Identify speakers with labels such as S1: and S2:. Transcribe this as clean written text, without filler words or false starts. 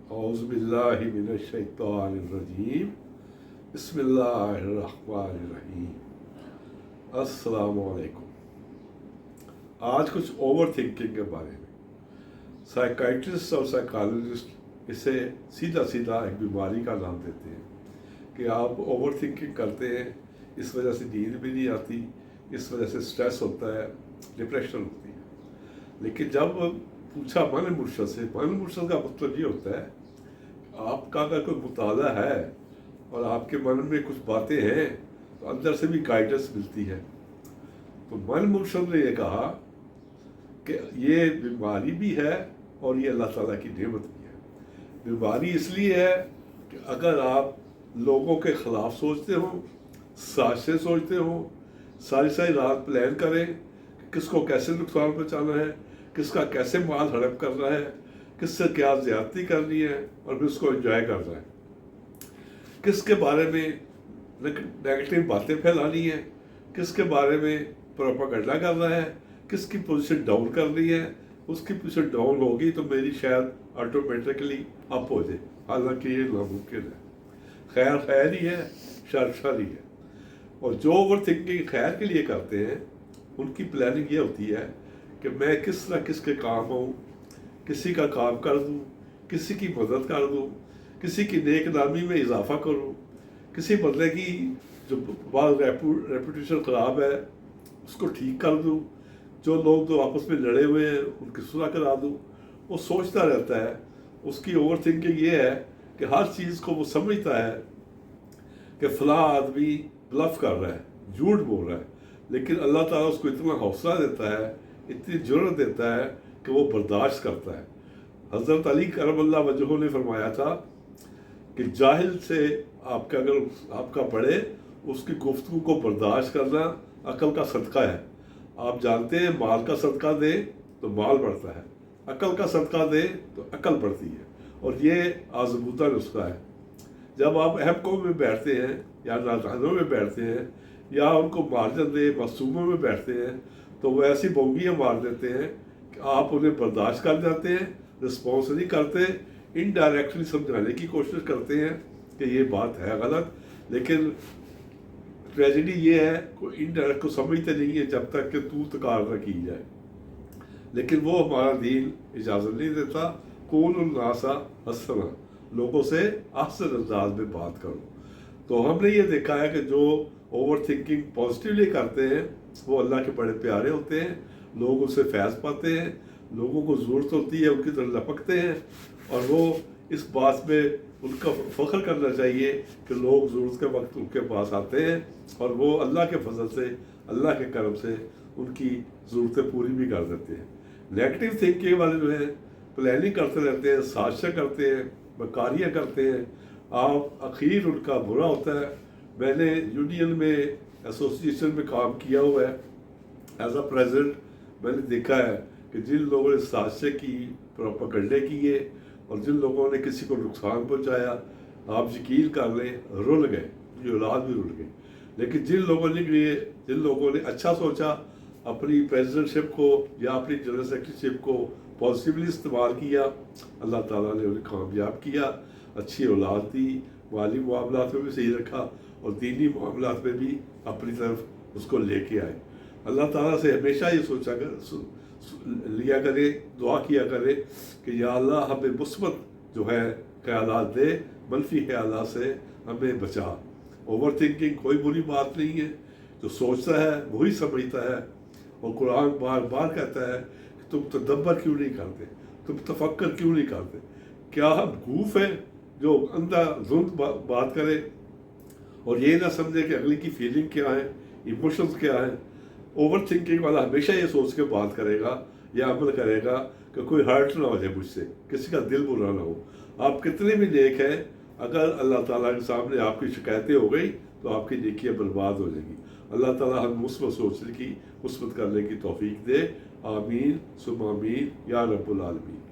S1: औज़ु बिल्लाहि मिनश शैतानिर रजीम बिस्मिल्लाहिर्रहमानिर्रहीम। अस्सलामु अलैकुम। आज कुछ ओवर थिंकिंग के बारे में। साइकाइट्रिस्ट और साइकोलॉजिस्ट इसे सीधा सीधा एक बीमारी का नाम देते हैं कि आप ओवर थिंकिंग करते हैं, इस वजह से नींद भी नहीं आती, इस वजह से स्ट्रेस होता है, डिप्रेशन होती है। लेकिन जब पूछा मन मुर्शद से, मन मुर्शद का मतलब ये होता है आपका अगर कोई मुताला है और आपके मन में कुछ बातें हैं तो अंदर से भी गाइडेंस मिलती है। तो मन मुर्शद ने ये कहा कि ये बीमारी भी है और ये अल्लाह ताला की नेमत भी है। बीमारी इसलिए है कि अगर आप लोगों के ख़िलाफ़ सोचते हो, साजिशें सोचते हो, सारी सारी रात प्लान करें कि किसको कैसे नुकसान पहुँचाना है, किसका कैसे माल हड़प करना है, किससे क्या ज़्यादती करनी है और फिर उसको एंजॉय करना है, किसके बारे में नेगेटिव बातें फैलानी है, किसके बारे में प्रोपेगेंडा करना है, किसकी पोजीशन डाउन करनी है, उसकी पोजीशन डाउन होगी तो मेरी शायद ऑटोमेटिकली अप हो जाए, हालांकि ये नामुमकिन है। खैर खैर ही है, शर शर ही है। और जो ओवर थिंकिंग खैर के लिए करते हैं उनकी प्लानिंग ये होती है कि मैं किस तरह किसके काम आऊँ, किसी का काम कर दूँ, किसी की मदद कर दूँ, किसी की नेक नामी में इजाफा करूँ, किसी बंदे की जो बाद रेपुटेशन ख़राब है उसको ठीक कर दूँ, जो लोग तो आपस में लड़े हुए हैं उनकी सुलह करा दूँ। वो सोचता रहता है, उसकी ओवर थिंकिंग ये है कि हर चीज़ को वो समझता है कि फ़लाँ आदमी ब्लफ कर रहा है, झूठ बोल रहा है, लेकिन अल्लाह ताला उसको इतना हौसला देता है, इतनी जुर्रत देता है कि वो बर्दाश्त करता है। हज़रत अली करमल्लाहु वजहू ने फरमाया था कि जाहिल से आपका अगर आपका पढ़े उसकी गुफ्तगू को बर्दाश्त करना अकल का सदका है। आप जानते हैं माल का सदका दे तो माल बढ़ता है, अकल का सदका दे तो अकल बढ़ती है, और ये आज़मूदा नुस्खा है। जब आप अहम कौम में बैठते हैं या नादानों में बैठते हैं या उनको मार्जन दे मासूमों में बैठते हैं तो वो ऐसी बोंगियाँ मार देते हैं कि आप उन्हें बर्दाश्त कर जाते हैं, रिस्पॉन्स नहीं करते, इनडायरेक्टली समझाने की कोशिश करते हैं कि ये बात है गलत। लेकिन ट्रेजेडी ये है कोई इनडायरेक्ट को समझते नहीं है जब तक कि तू तकार न की जाए। लेकिन वो हमारा दीन इजाज़त नहीं देता। कूलुन नासा हसना, लोगों से अहसन अंदाज में बात करो। तो हमने ये देखा है कि जो ओवर थिंकिंग पॉजिटिवली करते हैं वो अल्लाह के बड़े प्यारे होते हैं, लोग उससे फैज़ पाते हैं, लोगों को ज़रूरत होती है उनकी तरफ लपकते हैं, और वो इस बात में उनका फ़ख्र करना चाहिए कि लोग ज़रूरत के वक्त उनके पास आते हैं और वो अल्लाह के फजल से, अल्लाह के करम से उनकी ज़रूरतें पूरी भी कर देते हैं। नेगेटिव थिंकिंग वाले जो हैं प्लानिंग करते रहते हैं, साजिशें करते हैं, बकारियाँ करते हैं, आप आखिर उनका बुरा होता है। मैंने यूनियन में एसोसिएशन में काम किया हुआ है एज अ प्रेसिडेंट। मैंने देखा है कि जिन लोगों ने साजिशें की, प्रोपेगेंडे किए और जिन लोगों ने किसी को नुकसान पहुंचाया, आप यकीन कर लें रुल गए, ये औलाद भी रुल गई। लेकिन जिन लोगों ने अच्छा सोचा, अपनी प्रेसिडेंटशिप को या अपनी जनरल सेक्रेटरीशिप को पॉजिटिवली इस्तेमाल किया, अल्लाह ताला ने उन्हें कामयाब किया, अच्छी औलाद दी, माली मामलात में भी सही रखा और दीनी मामलात में भी अपनी तरफ उसको लेके आए। अल्लाह ताला से हमेशा ये लिया करे, दुआ किया करे कि या अल्लाह हमें मुस्बत जो है ख्यालात दे, मनफी ख्यालात से हमें बचा। ओवर थिंकिंग कोई बुरी बात नहीं है, जो सोचता है वही समझता है। और कुरान बार बार कहता है कि तुम तदब्बर क्यों नहीं करते, तुम तफक्कर क्यों नहीं करते। क्या हम गूफ हैं जो अंधाधुंध बात करें और ये ना समझे कि अगली की फीलिंग क्या है, इमोशंस क्या है। ओवर थिंकिंग वाला हमेशा ये सोच के बात करेगा या अमल करेगा कि कोई हर्ट ना हो जाए मुझसे, किसी का दिल बुरा ना हो। आप कितने भी नेक हैं, अगर अल्लाह ताला के सामने आपकी शिकायतें हो गई तो आपकी नेकियां बर्बाद हो जाएगी। अल्लाह ताला हम मुस्बत सोचने की, मुस्बत करने की तौफीक दे। आमीन सुम आमीन या रब्बुल आलमीन।